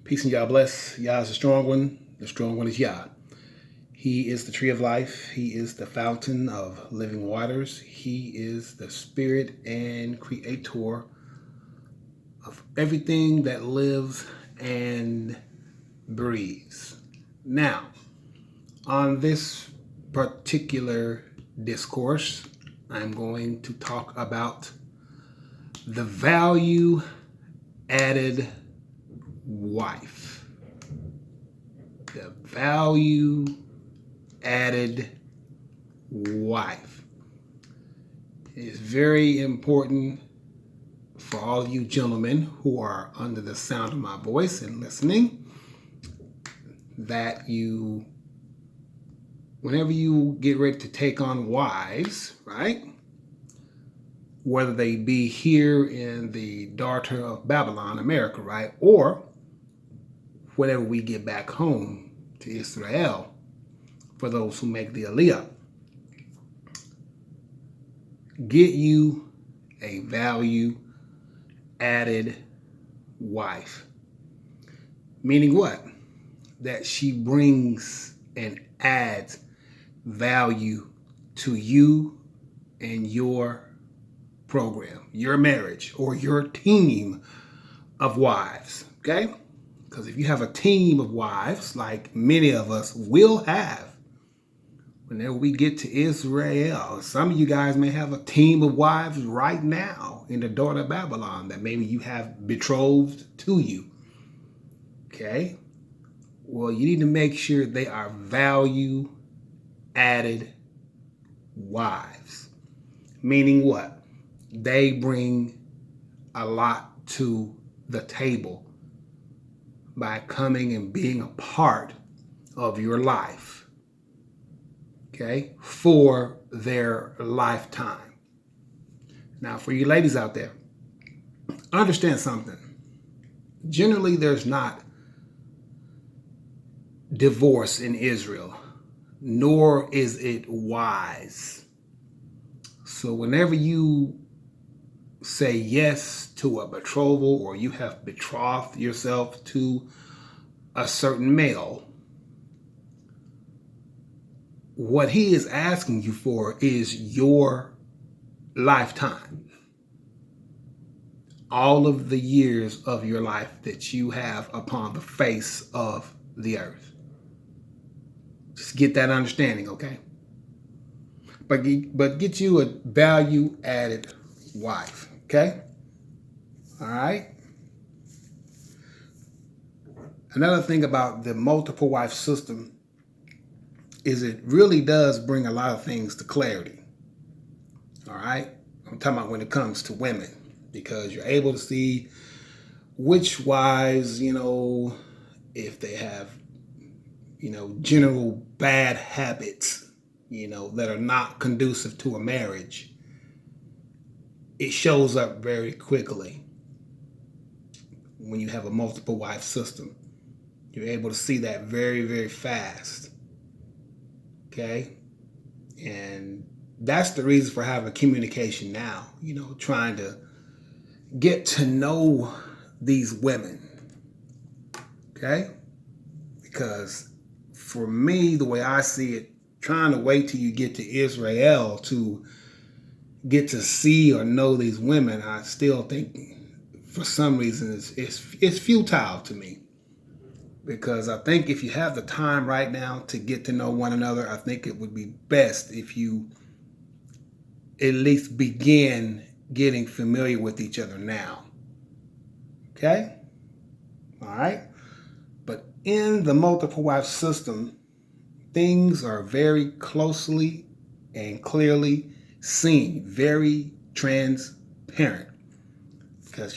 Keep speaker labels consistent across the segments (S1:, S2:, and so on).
S1: Peace and Yah bless. Yah is the strong one. The strong one is Yah. He is the tree of life. He is the fountain of living waters. He is the spirit and creator of everything that lives and breathes. Now, on this particular discourse, I'm going to talk about the value added wife. The value added wife. It is very important for all of you gentlemen who are under the sound of my voice and listening that you, whenever you get ready to take on wives, right? Whether they be here in the daughter of Babylon, America, right? Or whenever we get back home to Israel, for those who make the Aliyah. Get you a value added wife. Meaning what? That she brings and adds value to you and your program, your marriage, or your team of wives, okay? Because if you have a team of wives, like many of us will have, whenever we get to Israel, some of you guys may have a team of wives right now in the daughter of Babylon that maybe you have betrothed to you, okay? Well, you need to make sure they are value added wives. Meaning what? They bring a lot to the table by coming and being a part of your life, okay, for their lifetime. Now, for you ladies out there, understand something. Generally, there's not divorce in Israel, nor is it wise. So whenever you say yes to a betrothal or you have betrothed yourself to a certain male, what he is asking you for is your lifetime. All of the years of your life that you have upon the face of the earth. Just get that understanding, okay? But get you a value added wife, okay? All right? Another thing about the multiple wife system is it really does bring a lot of things to clarity. All right? I'm talking about when it comes to women, because you're able to see which wives, if they have, general bad habits, that are not conducive to a marriage. It shows up very quickly when you have a multiple wife system. You're able to see that very, very fast. Okay? And that's the reason for having communication now, trying to get to know these women. Okay? Because for me, the way I see it, trying to wait till you get to Israel to get to see or know these women, I still think for some reason it's futile to me. Because I think if you have the time right now to get to know one another, I think it would be best if you at least begin getting familiar with each other now. Okay? All right? But in the multiple wife system, things are very closely and clearly seen, very transparent. Because,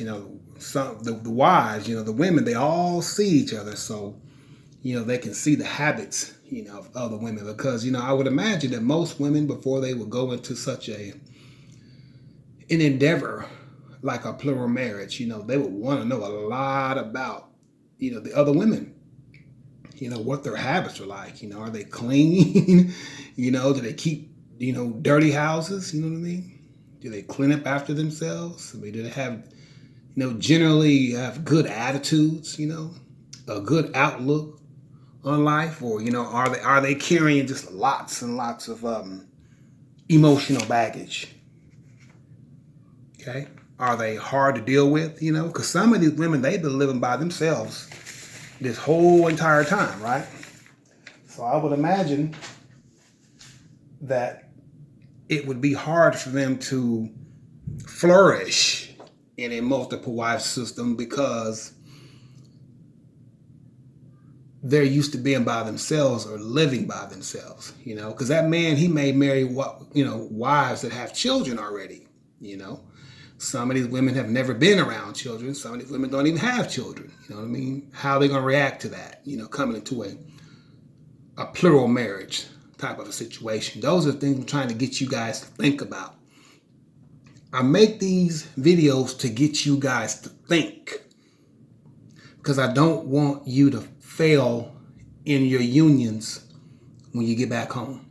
S1: some the wives, the women, they all see each other. So, they can see the habits, of other women. Because, I would imagine that most women, before they would go into such an endeavor like a plural marriage, they would want to know a lot about, the other women. What their habits are like. Are they clean? Do they keep, dirty houses? You know what I mean? Do they clean up after themselves? I mean, do they have, generally have good attitudes, a good outlook on life, or are they carrying just lots and lots of emotional baggage? Okay, are they hard to deal with? Because some of these women, they've been living by themselves this whole entire time, right? So I would imagine that it would be hard for them to flourish in a multiple wife system, because they're used to being by themselves or living by themselves, because that man, he may marry wives that have children already. Some of these women have never been around children. Some of these women don't even have children. You know what I mean? How are they going to react to that, coming into a plural marriage type of a situation? Those are things I'm trying to get you guys to think about. I make these videos to get you guys to think, because I don't want you to fail in your unions when you get back home.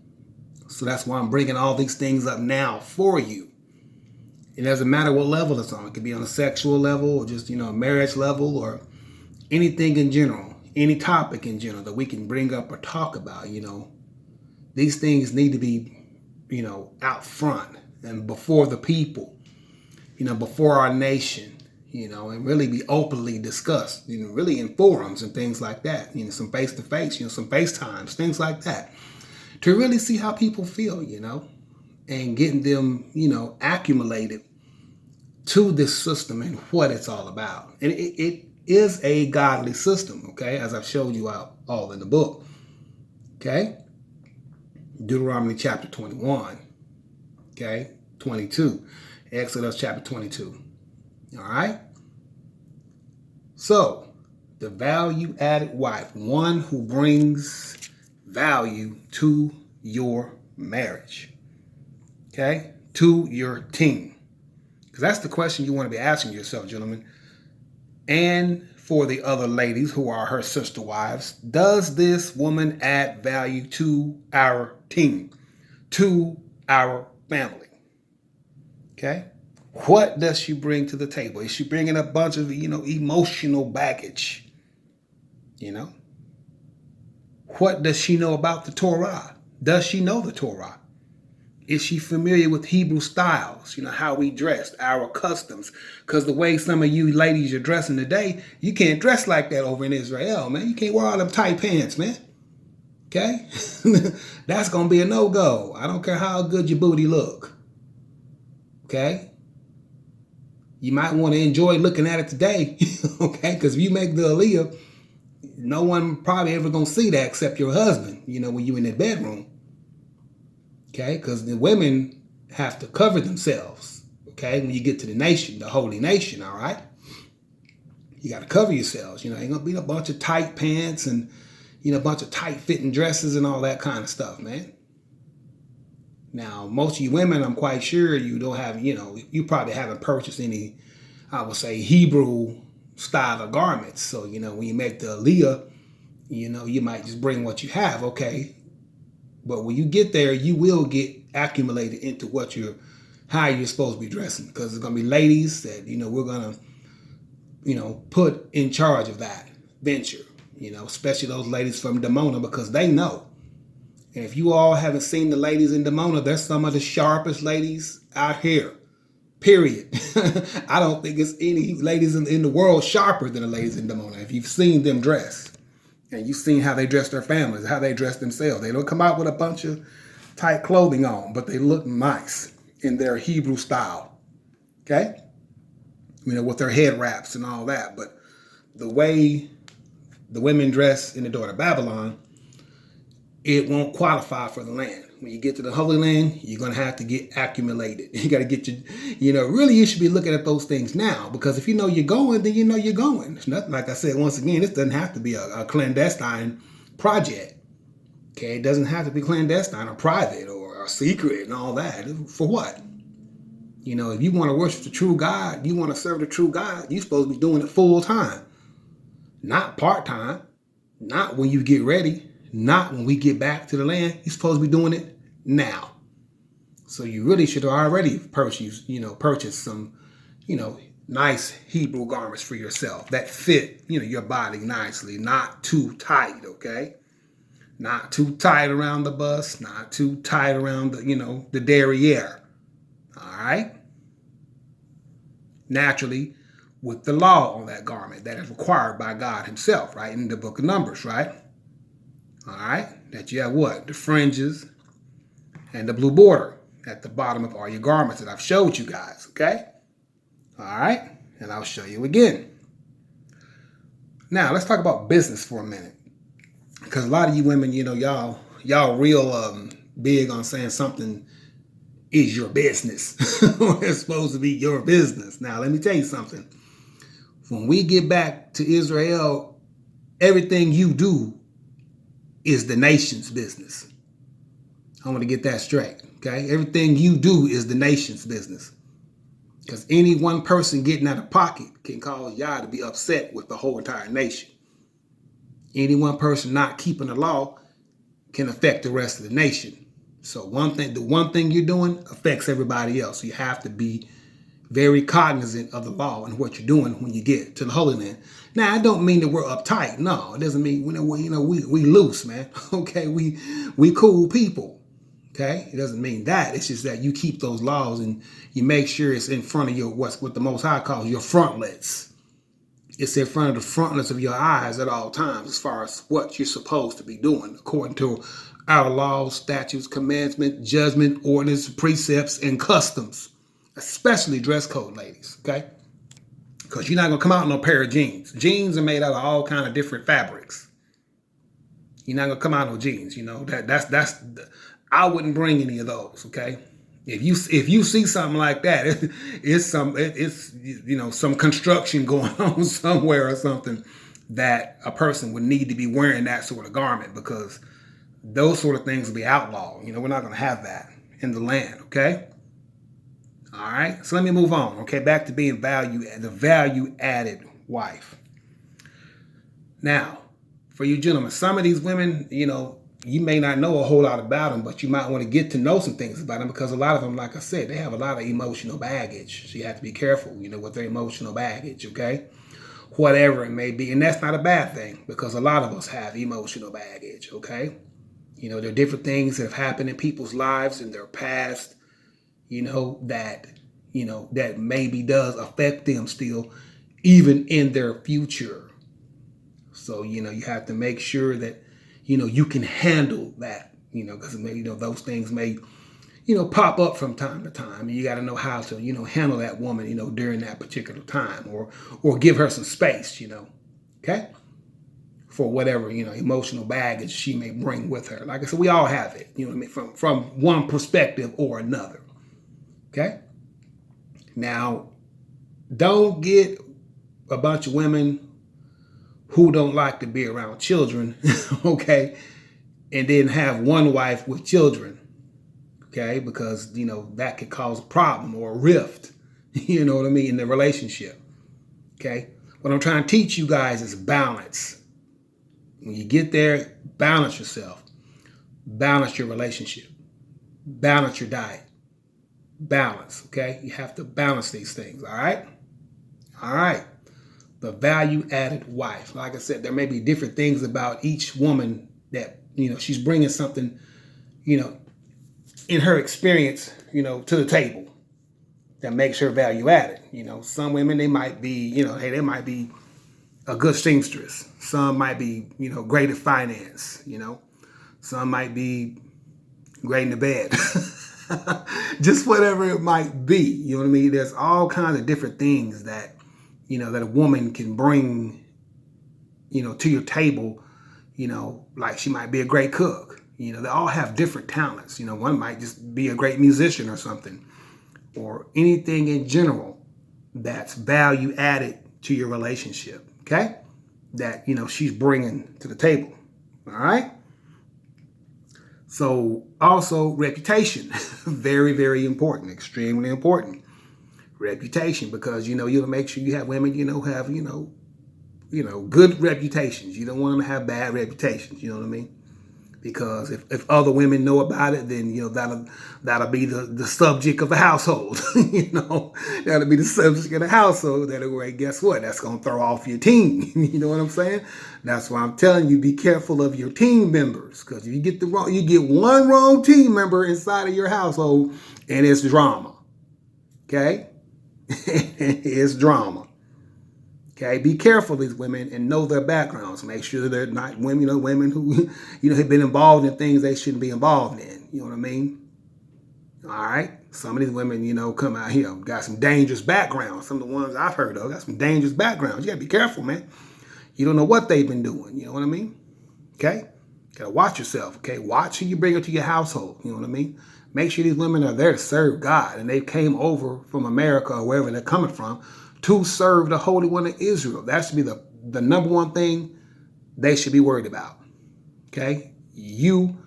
S1: So that's why I'm bringing all these things up now for you. It doesn't matter what level it's on. It could be on a sexual level, or just, a marriage level, or anything in general, any topic in general that we can bring up or talk about. These things need to be, out front and before the people, before our nation, and really be openly discussed, really in forums and things like that, some face-to-face, some FaceTimes, things like that, to really see how people feel, and getting them, accumulated to this system and what it's all about. And it is a godly system, okay, as I've showed you all in the book, okay? Deuteronomy chapter 21, okay, 22, Exodus chapter 22, all right? So, the value-added wife, one who brings value to your marriage, okay, to your team. Because that's the question you want to be asking yourself, gentlemen. And for the other ladies who are her sister wives, does this woman add value to our team, to our family? Okay? What does she bring to the table? Is she bringing a bunch of, emotional baggage? What does she know about the Torah? Does she know the Torah? Is she familiar with Hebrew styles? How we dress, our customs. Because the way some of you ladies are dressing today, you can't dress like that over in Israel, man. You can't wear all them tight pants, man. Okay? That's going to be a no-go. I don't care how good your booty look. Okay? You might want to enjoy looking at it today. Okay? Because if you make the aliyah, no one probably ever going to see that except your husband, when you in that bedroom. Okay, because the women have to cover themselves, okay, when you get to the nation, the holy nation, all right? You got to cover yourselves. Ain't going to be a bunch of tight pants and, a bunch of tight-fitting dresses and all that kind of stuff, man. Now, most of you women, I'm quite sure you don't have, you probably haven't purchased any, I would say, Hebrew style of garments. So, when you make the aliyah, you might just bring what you have, okay? But when you get there, you will get accumulated into how you're supposed to be dressing, because there's going to be ladies that, we're going to, put in charge of that venture, especially those ladies from Dimona, because they know. And if you all haven't seen the ladies in Dimona, they're some of the sharpest ladies out here, period. I don't think it's any ladies in the world sharper than the ladies in Dimona, if you've seen them dress. And you've seen how they dress their families, how they dress themselves. They don't come out with a bunch of tight clothing on, but they look nice in their Hebrew style, okay? With their head wraps and all that. But the way the women dress in the daughter of Babylon, it won't qualify for the land. When you get to the Holy Land, you're going to have to get accumulated. You got to get really you should be looking at those things now, because if you're going, then you're going. It's nothing, like I said, once again, this doesn't have to be a clandestine project. Okay, it doesn't have to be clandestine or private or secret and all that. For what? If you want to worship the true God, you want to serve the true God, you're supposed to be doing it full time, not part time, not when you get ready. Not when we get back to the land. You're supposed to be doing it now. So you really should have already purchased some, nice Hebrew garments for yourself that fit, your body nicely, not too tight, okay? Not too tight around the bust, not too tight around the derriere. All right? Naturally, with the law on that garment that is required by God himself, right? In the book of Numbers, right? All right? That you have what? The fringes and the blue border at the bottom of all your garments that I've showed you guys, okay? All right? And I'll show you again. Now, let's talk about business for a minute. Because a lot of you women, y'all real big on saying something is your business. It's supposed to be your business. Now, let me tell you something. When we get back to Israel, everything you do is the nation's business. I want to get that straight, okay? Everything you do is the nation's business. Because any one person getting out of pocket can cause Yah to be upset with the whole entire nation. Any one person not keeping the law can affect the rest of the nation. So the one thing you're doing affects everybody else. So you have to be very cognizant of the law and what you're doing when you get to the Holy Land. Now, I don't mean that we're uptight. No, it doesn't mean we loose, man. Okay, we cool people. Okay, it doesn't mean that. It's just that you keep those laws and you make sure it's in front of your what the Most High calls your frontlets. It's in front of the frontlets of your eyes at all times as far as what you're supposed to be doing according to our laws, statutes, commandments, judgment, ordinance, precepts, and customs, especially dress code, ladies, okay? Because you're not going to come out in no pair of jeans. Jeans are made out of all kind of different fabrics. You're not going to come out in no jeans, I wouldn't bring any of those, okay? If you see something like that, it's some construction going on somewhere or something that a person would need to be wearing that sort of garment because those sort of things will be outlawed. We're not going to have that in the land, okay? All right, so let me move on, okay? Back to being the value-added wife. Now, for you gentlemen, some of these women, you may not know a whole lot about them, but you might want to get to know some things about them because a lot of them, like I said, they have a lot of emotional baggage. So you have to be careful, with their emotional baggage, okay? Whatever it may be. And that's not a bad thing because a lot of us have emotional baggage, okay? There are different things that have happened in people's lives in their past, that maybe does affect them still, even in their future. So, you have to make sure that you can handle that, because maybe, those things may, pop up from time to time. And you got to know how to, handle that woman, during that particular time or give her some space, okay? For whatever, emotional baggage she may bring with her. Like I said, we all have it, from one perspective or another, okay? Now, don't get a bunch of women who don't like to be around children, okay, and then have one wife with children, okay, because, that could cause a problem or a rift, in the relationship, okay? What I'm trying to teach you guys is balance. When you get there, balance yourself, balance your relationship, balance your diet, balance, okay? You have to balance these things, all right? All right. The value-added wife. Like I said, there may be different things about each woman that, she's bringing something, in her experience, to the table that makes her value-added. Some women, they might be, they might be a good seamstress. Some might be, great at finance, Some might be great in the bed. Just whatever it might be, you know what I mean? There's all kinds of different things that, that a woman can bring, to your table, like she might be a great cook. They all have different talents. One might just be a great musician or something, or anything in general that's value added to your relationship, okay? That, she's bringing to the table, all right? So also reputation, very, very important, extremely important. Reputation, because you'll make sure you have women have good reputations. You don't want them to have bad reputations. You know what I mean? Because if other women know about it, then that'll be the subject of the household. That'll be the subject of the household. That'll, guess what? That's gonna throw off your team. You know what I'm saying? That's why I'm telling you, be careful of your team members, because if you get one wrong team member inside of your household, and it's drama. Okay, it's drama. Okay, be careful of these women and know their backgrounds. Make sure they're not women who, have been involved in things they shouldn't be involved in. You know what I mean? All right. Some of these women, come out here, got some dangerous backgrounds. Some of the ones I've heard of got some dangerous backgrounds. You gotta be careful, man. You don't know what they've been doing. You know what I mean? Okay? You gotta watch yourself. Okay? Watch who you bring into your household. You know what I mean? Make sure these women are there to serve God, and they came over from America or wherever they're coming from to serve the Holy One of Israel. That should be the number one thing they should be worried about. Okay? You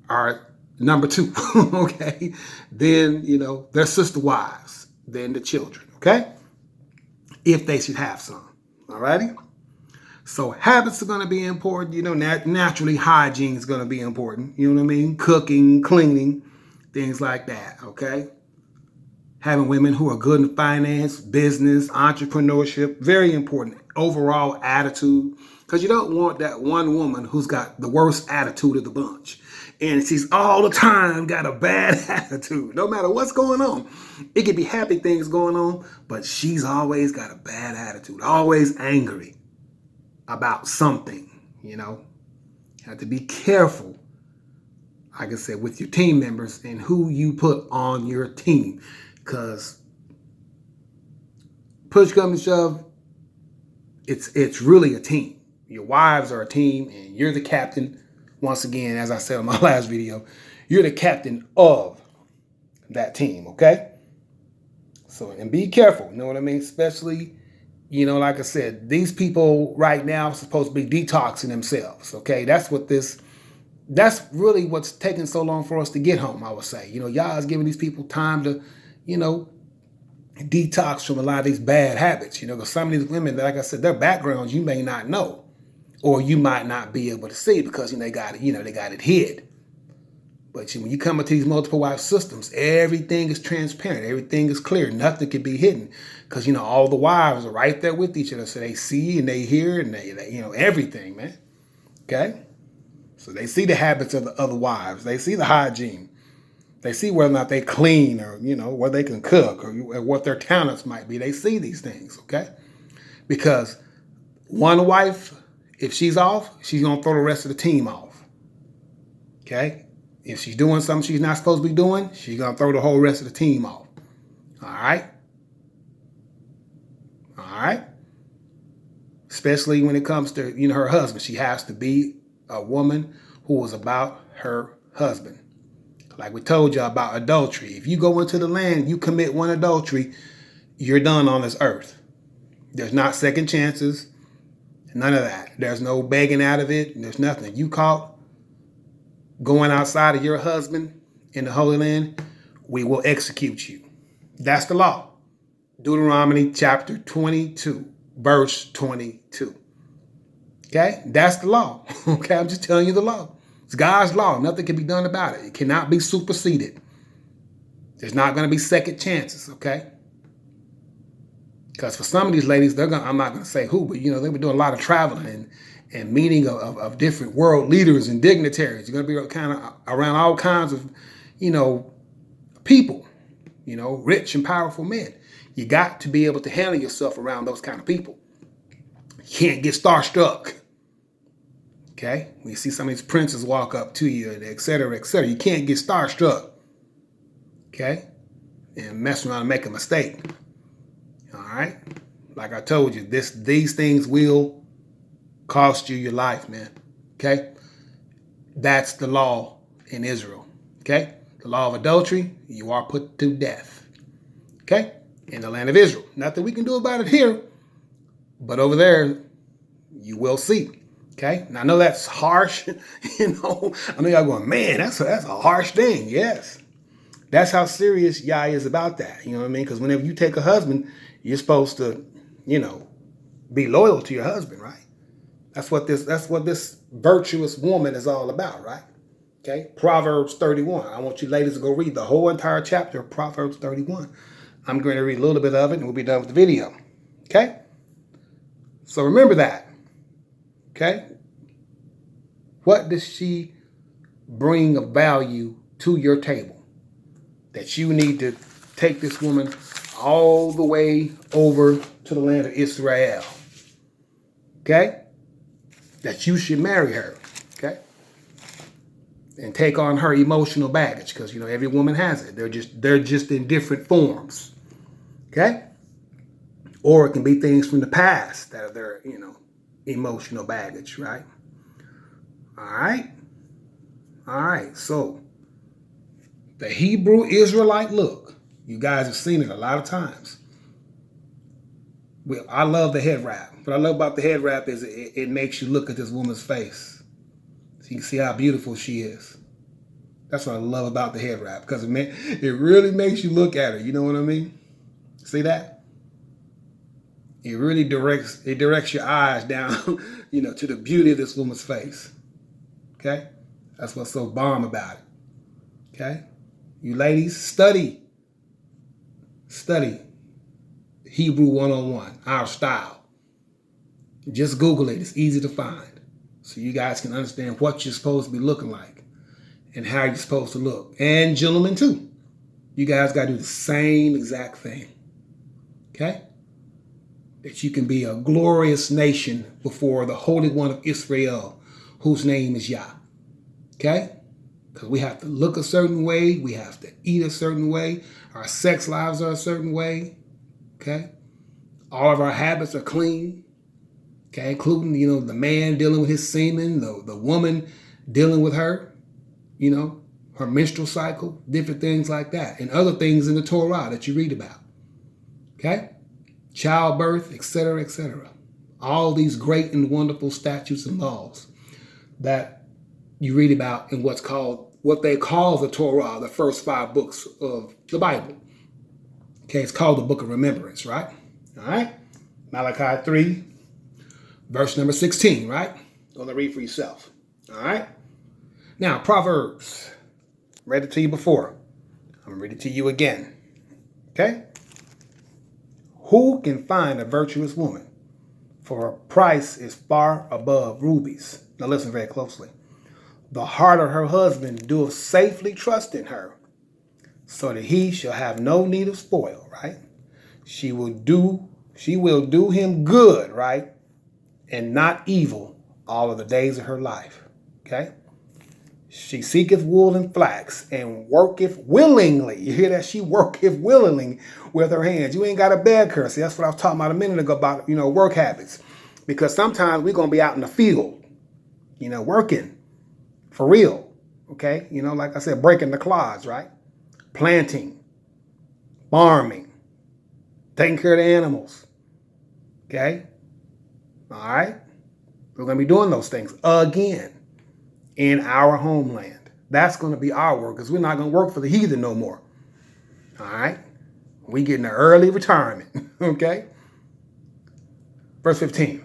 S1: are number two. Okay? Then, their sister wives. Then the children. Okay? If they should have some. Alrighty? So habits are going to be important. Naturally hygiene is going to be important. You know what I mean? Cooking, cleaning, things like that. Okay? Having women who are good in finance, business, entrepreneurship, very important. Overall attitude, because you don't want that one woman who's got the worst attitude of the bunch. And she's all the time got a bad attitude, no matter what's going on. It could be happy things going on, but she's always got a bad attitude, always angry about something, You have to be careful, like I said, with your team members and who you put on your team. Because push comes to shove, it's really a team. Your wives are a team, and you're the captain. Once again, as I said in my last video, you're the captain of that team, okay? So, and be careful, you know what I mean? Especially, like I said, these people right now are supposed to be detoxing themselves, okay? That's really what's taking so long for us to get home, I would say. Y'all is giving these people time to, detox from a lot of these bad habits, because some of these women, like I said, their backgrounds you may not know, or you might not be able to see because they got it hid. But when you come into these multiple wife systems, everything is transparent, everything is clear, nothing can be hidden, because all the wives are right there with each other, so they see and they hear and they everything, man. Okay, so they see the habits of the other wives, they see the hygiene. They see whether or not they clean or, whether they can cook or what their talents might be. They see these things, okay? Because one wife, if she's off, she's going to throw the rest of the team off, okay? If she's doing something she's not supposed to be doing, she's going to throw the whole rest of the team off, all right? All right? Especially when it comes to, her husband. She has to be a woman who is about her husband. Like we told you about adultery. If you go into the land, you commit one adultery, you're done on this earth. There's not second chances, none of that. There's no begging out of it. There's nothing. You caught going outside of your husband in the Holy Land, we will execute you. That's the law. Deuteronomy chapter 22, verse 22. Okay? That's the law. Okay? I'm just telling you the law. It's God's law. Nothing can be done about it. It cannot be superseded. There's not going to be second chances, okay? Because for some of these ladies, I'm not going to say who, but they were doing a lot of traveling and meeting of different world leaders and dignitaries. You're going to be kind of around all kinds of, people, rich and powerful men. You got to be able to handle yourself around those kind of people. You can't get starstruck. Okay? When you see some of these princes walk up to you, et cetera, you can't get starstruck. Okay? And mess around and make a mistake. All right? Like I told you, these things will cost you your life, man. Okay? That's the law in Israel. Okay? The law of adultery, you are put to death. Okay? In the land of Israel. Nothing we can do about it here, but over there, you will see. Okay? Now, I know that's harsh. I know y'all going, man, that's a harsh thing. Yes. That's how serious Yah is about that. You know what I mean? Because whenever you take a husband, you're supposed to, be loyal to your husband, right? That's what this virtuous woman is all about, right? Okay, Proverbs 31. I want you ladies to go read the whole entire chapter of Proverbs 31. I'm going to read a little bit of it and we'll be done with the video. Okay? So remember that. Okay? What does she bring of value to your table that you need to take this woman all the way over to the land of Israel? Okay? That you should marry her. Okay? And take on her emotional baggage, because you know every woman has it. They're just in different forms. Okay? Or it can be things from the past that are their, emotional baggage, right? All right? All right, so the Hebrew Israelite look. You guys have seen it a lot of times. Well, I love the head wrap. What I love about the head wrap is it makes you look at this woman's face. So you can see how beautiful she is. That's what I love about the head wrap, because it really makes you look at her. You know what I mean? See that? It really directs your eyes down, to the beauty of this woman's face. Okay? That's what's so bomb about it. Okay? You ladies, study Hebrew 101, our style. Just Google it. It's easy to find. So you guys can understand what you're supposed to be looking like and how you're supposed to look. And gentlemen too. You guys got to do the same exact thing. Okay? That you can be a glorious nation before the Holy One of Israel, whose name is Yah. Okay? Because we have to look a certain way. We have to eat a certain way. Our sex lives are a certain way. Okay? All of our habits are clean. Okay? Including, the man dealing with his semen, the woman dealing with her, her menstrual cycle, different things like that. And other things in the Torah that you read about. Okay? Childbirth, etc., etc. All these great and wonderful statutes and laws that you read about in what they call the Torah, the first 5 books of the Bible. Okay, it's called the Book of Remembrance, right? All right? Malachi 3, verse number 16, right? Go to read for yourself. All right? Now, Proverbs. Read it to you before. I'm going to read it to you again. Okay? Who can find a virtuous woman? For her price is far above rubies. Now listen very closely. The heart of her husband doeth safely trust in her, so that he shall have no need of spoil, right? She will do him good, right? And not evil all of the days of her life. Okay? She seeketh wool and flax and worketh willingly. You hear that? She worketh willingly with her hands. You ain't got to beg her. See, that's what I was talking about a minute ago about, work habits. Because sometimes we're going to be out in the field, working for real. Okay? Like I said, breaking the clods, right? Planting, farming, taking care of the animals. Okay? All right? We're going to be doing those things again in our homeland. That's going to be our work, because we're not going to work for the heathen no more. All right? We getting an early retirement. Okay? Verse 15.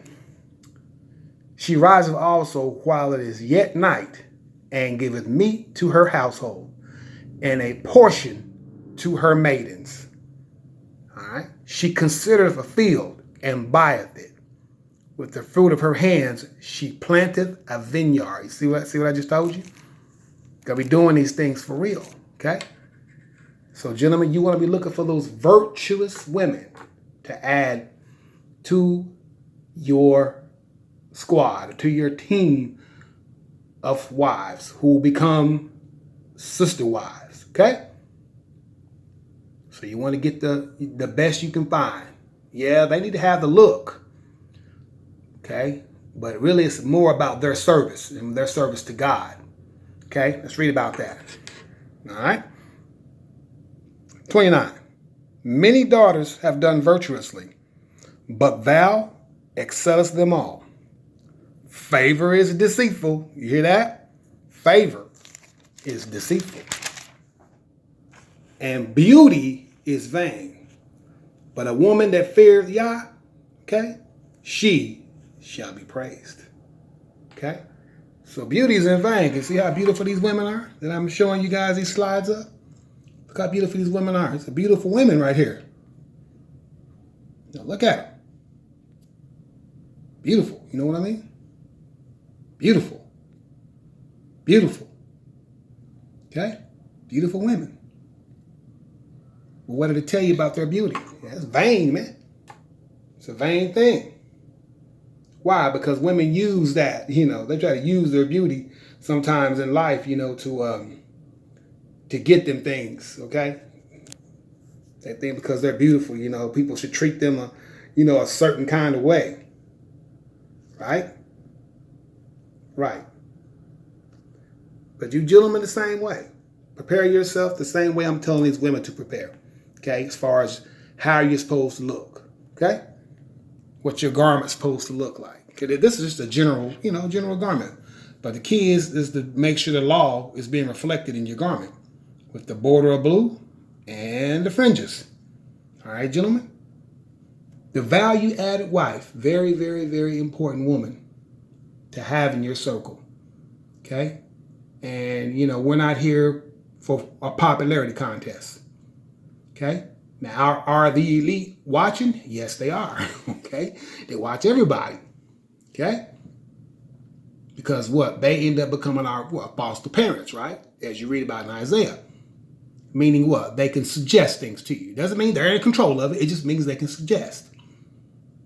S1: She riseth also while it is yet night, and giveth meat to her household, and a portion to her maidens. All right? She considereth a field, and buyeth it. With the fruit of her hands, she planteth a vineyard. You see what I just told you? Gotta be doing these things for real, okay? So, gentlemen, you want to be looking for those virtuous women to add to your squad, to your team of wives who will become sister wives, okay? So you want to get the best you can find. Yeah, they need to have the look. Okay, but really it's more about their service and their service to God. Okay, let's read about that. All right. 29. Many daughters have done virtuously, but thou excellest them all. Favor is deceitful. You hear that? Favor is deceitful. And beauty is vain. But a woman that fears Yah, okay, she shall be praised. Okay? So beauty is in vain. You see how beautiful these women are that I'm showing you guys these slides of? Look how beautiful these women are. It's a beautiful women right here. Now look at them. Beautiful. You know what I mean? Beautiful. Beautiful. Okay? Beautiful women. Well, what did it tell you about their beauty? Yeah, it's vain, man. It's a vain thing. Why? Because women use that, they try to use their beauty sometimes in life, to get them things, okay? They think because they're beautiful, people should treat them a certain kind of way. Right? Right. But you gentlemen the same way. Prepare yourself the same way I'm telling these women to prepare. Okay? As far as how you're supposed to look. Okay? What your garment's supposed to look like. Okay? This is just a general garment. But the key is to make sure the law is being reflected in your garment. With the border of blue and the fringes. All right, gentlemen? The value-added wife, very, very, very important woman to have in your circle. Okay? And, we're not here for a popularity contest. Okay? Now, are the elite watching? Yes, they are. Okay? They watch everybody. Okay? Because what? They end up becoming our foster parents, right? As you read about in Isaiah. Meaning what? They can suggest things to you. Doesn't mean they're in control of it. It just means they can suggest.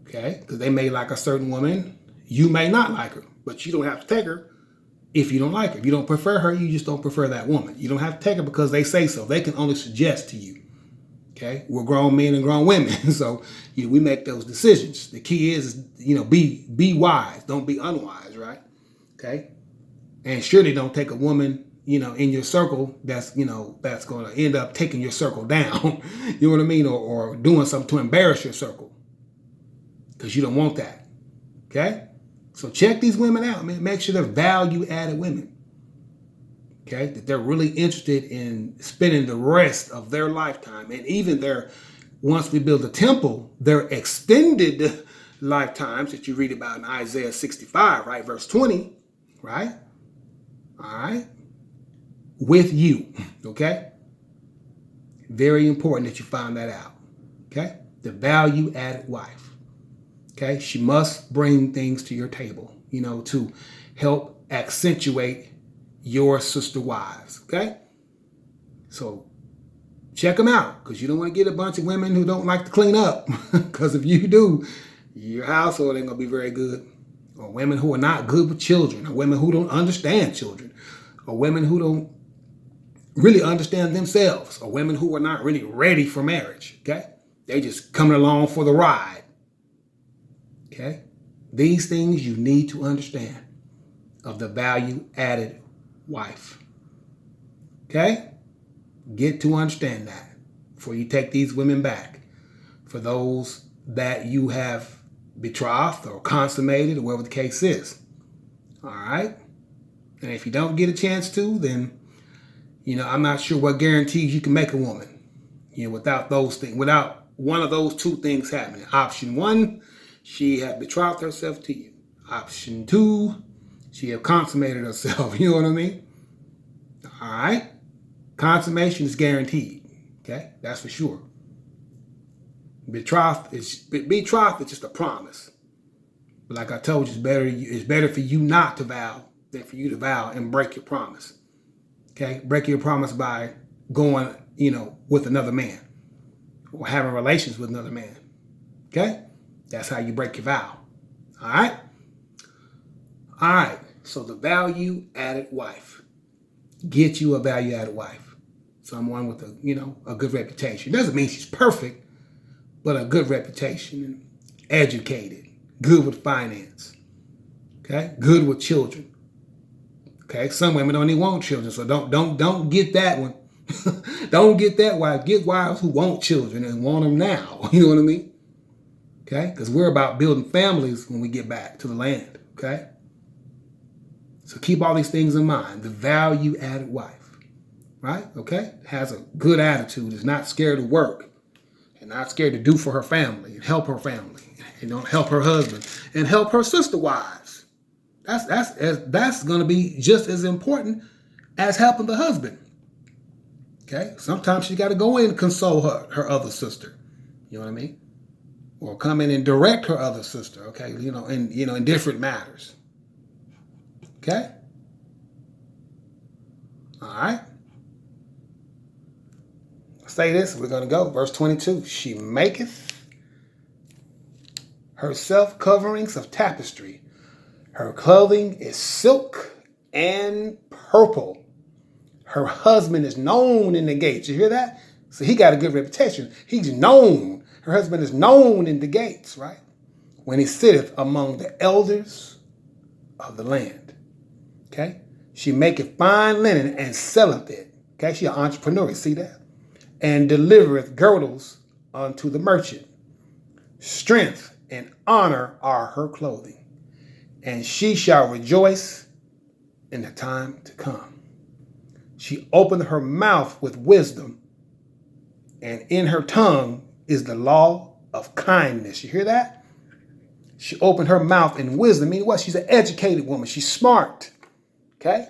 S1: Okay? Because they may like a certain woman. You may not like her. But you don't have to take her if you don't like her. If you don't prefer her, you just don't prefer that woman. You don't have to take her because they say so. They can only suggest to you. Okay? We're grown men and grown women. So we make those decisions. The key is be wise. Don't be unwise, right? Okay? And surely don't take a woman in your circle that's going to end up taking your circle down. You know what I mean? Or doing something to embarrass your circle. Because you don't want that. Okay? So check these women out, man. Make sure they're value-added women. Okay? That they're really interested in spending the rest of their lifetime. And even once we build a temple, their extended lifetimes that you read about in Isaiah 65, right? Verse 20, right? All right? With you, okay? Very important that you find that out, okay? The value-added wife, okay? She must bring things to your table, to help accentuate your sister wives, okay? So check them out, because you don't want to get a bunch of women who don't like to clean up, because if you do, your household ain't going to be very good. Or women who are not good with children, or women who don't understand children, or women who don't really understand themselves, or women who are not really ready for marriage, okay? They just coming along for the ride, okay? These things you need to understand of the value-added wife, okay? Get to understand that before you take these women back. For those that you have betrothed or consummated or whatever the case is, all right? And if you don't get a chance to, then I'm not sure what guarantees you can make a woman, without those things, without one of those two things happening. Option one, she had betrothed herself to you. Option two, she had consummated herself. You know what I mean? All right? Consummation is guaranteed. Okay? That's for sure. Betrothed is just a promise. But like I told you, it's better for you not to vow than for you to vow and break your promise. Okay, break your promise by going, with another man or having relations with another man. Okay, that's how you break your vow. All right. All right. So the value-added wife. Get you a value-added wife, someone with a good reputation. Doesn't mean she's perfect, but a good reputation, educated, good with finance. Okay, good with children. Okay, some women don't even want children, so don't get that one. Don't get that wife. Get wives who want children and want them now. You know what I mean? Okay, because we're about building families when we get back to the land. Okay, so keep all these things in mind. The value-added wife, right? Okay, has a good attitude, is not scared to work, and not scared to do for her family and help her family, and don't help her husband and help her sister wives. That's going to be just as important as helping the husband. Okay? Sometimes she got to go in and console her other sister. You know what I mean? Or come in and direct her other sister, okay? In different matters. Okay? All right. Say this, we're going to go. Verse 22. She maketh herself coverings of tapestry. Her clothing is silk and purple. Her husband is known in the gates. You hear that? So he got a good reputation. He's known. Her husband is known in the gates, right? When he sitteth among the elders of the land. Okay? She maketh fine linen and selleth it. Okay? She an entrepreneur. You see that? And delivereth girdles unto the merchant. Strength and honor are her clothing. And she shall rejoice in the time to come. She opened her mouth with wisdom, and in her tongue is the law of kindness. You hear that? She opened her mouth in wisdom. Meaning what? She's an educated woman. She's smart. Okay?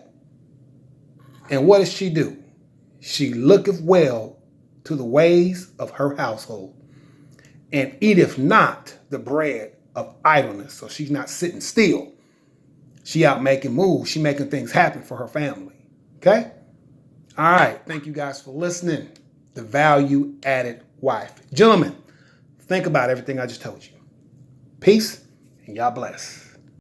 S1: And what does she do? She looketh well to the ways of her household, and eateth not the bread of idleness. So she's not sitting still. She out making moves. She making things happen for her family. Okay? All right. Thank you guys for listening. The Value Added Wife. Gentlemen, think about everything I just told you. Peace, and y'all bless.